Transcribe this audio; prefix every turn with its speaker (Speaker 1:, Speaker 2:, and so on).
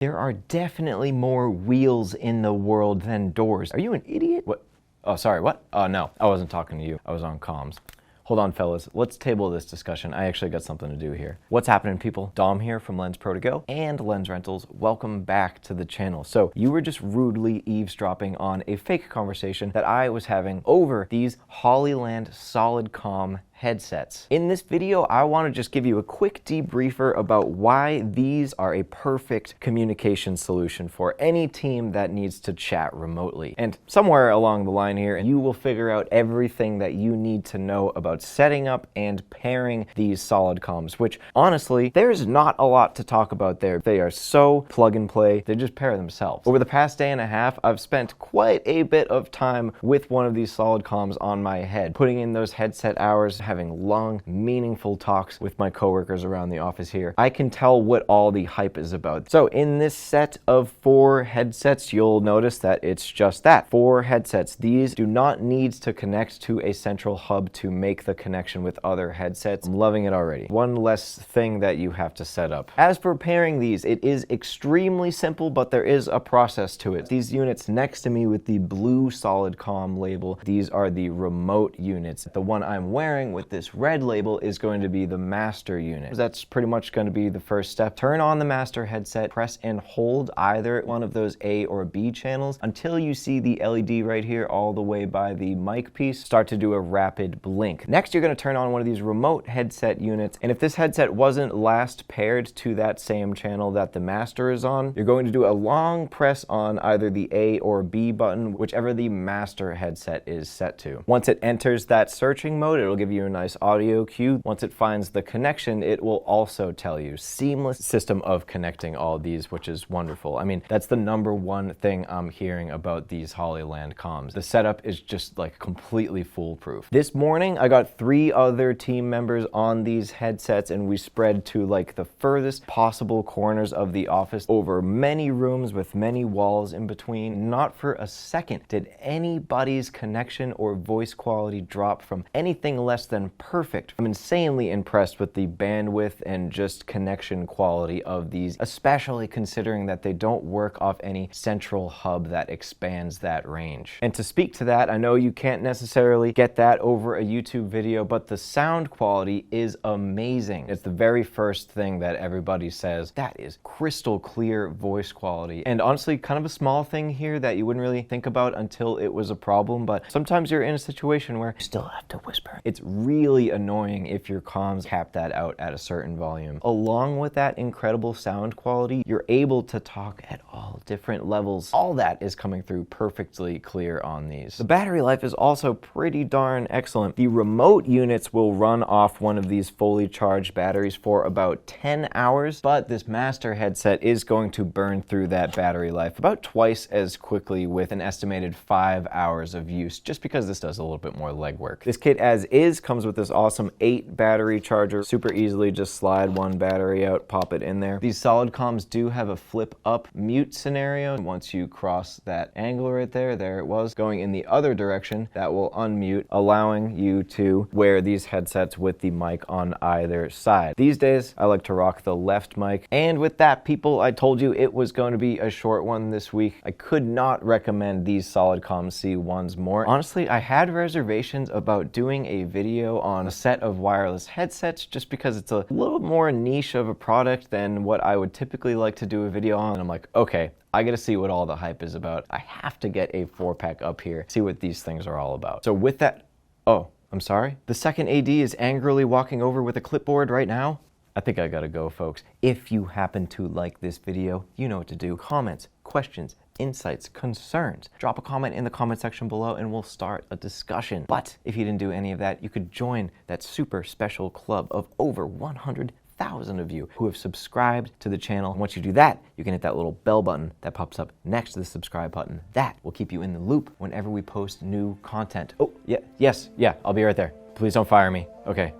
Speaker 1: There are definitely more wheels in the world than doors. Are you an idiot? What? Oh, sorry, what? Oh, no, I wasn't talking to you. I was on comms. Hold on, fellas. Let's table this discussion. I actually got something to do here. What's happening, people? Dom here from Lensprotogo and Lens Rentals. Welcome back to the channel. So you were just rudely eavesdropping on a fake conversation that I was having over these Hollyland Solidcom headsets. In this video, I want to just give you a quick debriefer about why these are a perfect communication solution for any team that needs to chat remotely. And somewhere along the line here, you will figure out everything that you need to know about setting up and pairing these Solidcoms, which honestly, there's not a lot to talk about there. They are so plug and play, they just pair themselves. Over the past day and a half, I've spent quite a bit of time with one of these Solidcoms on my head, putting in those headset hours, having long, meaningful talks with my coworkers around the office here. I can tell what all the hype is about. So in this set of 4 headsets, you'll notice that it's just that, 4 headsets. These do not need to connect to a central hub to make the connection with other headsets. I'm loving it already. One less thing that you have to set up. As for pairing these, it is extremely simple, but there is a process to it. These units next to me with the blue Solidcom label, these are the remote units. The one I'm wearing with this red label is going to be the master unit. That's pretty much going to be the first step. Turn on the master headset, press and hold either one of those A or B channels until you see the LED right here all the way by the mic piece start to do a rapid blink. Next, you're going to turn on one of these remote headset units, and if this headset wasn't last paired to that same channel that the master is on, you're going to do a long press on either the A or B button, whichever the master headset is set to. Once it enters that searching mode, it'll give you a nice audio cue. Once it finds the connection, it will also tell you. Seamless system of connecting all of these, which is wonderful. I mean, that's the #1 thing I'm hearing about these Hollyland comms. The setup is just like completely foolproof. This morning, I got 3 other team members on these headsets, and we spread to like the furthest possible corners of the office over many rooms with many walls in between. Not for a second did anybody's connection or voice quality drop from anything less than perfect. I'm insanely impressed with the bandwidth and just connection quality of these, especially considering that they don't work off any central hub that expands that range. And to speak to that, I know you can't necessarily get that over a YouTube video, but the sound quality is amazing. It's the very first thing that everybody says. That is crystal clear voice quality. And honestly, kind of a small thing here that you wouldn't really think about until it was a problem, but sometimes you're in a situation where you still have to whisper. It's really annoying if your comms cap that out at a certain volume. Along with that incredible sound quality, you're able to talk at all different levels. All that is coming through perfectly clear on these. The battery life is also pretty darn excellent. The remote units will run off one of these fully charged batteries for about 10 hours, but this master headset is going to burn through that battery life about twice as quickly with an estimated 5 hours of use, just because this does a little bit more legwork. This kit as is comes with this awesome 8 battery charger. Super easily just slide one battery out, pop it in there. These Solidcoms do have a flip up mute scenario. Once you cross that angle right there, there it was, going in the other direction, that will unmute, allowing you to wear these headsets with the mic on either side. These days, I like to rock the left mic. And with that, people, I told you it was going to be a short one this week. I could not recommend these Solidcom C1s more. Honestly, I had reservations about doing a video on a set of wireless headsets just because it's a little more niche of a product than what I would typically like to do a video on. And I'm like, okay, I gotta see what all the hype is about. I have to get a 4-pack up here, see what these things are all about. So with that, oh, I'm sorry. The second AD is angrily walking over with a clipboard right now. I think I gotta go, folks. If you happen to like this video, you know what to do. Comments, questions, insights, concerns. Drop a comment in the comment section below and we'll start a discussion. But if you didn't do any of that, you could join that super special club of over 100,000 of you who have subscribed to the channel. And once you do that, you can hit that little bell button that pops up next to the subscribe button. That will keep you in the loop whenever we post new content. Oh, yeah, yes, yeah, I'll be right there. Please don't fire me. Okay,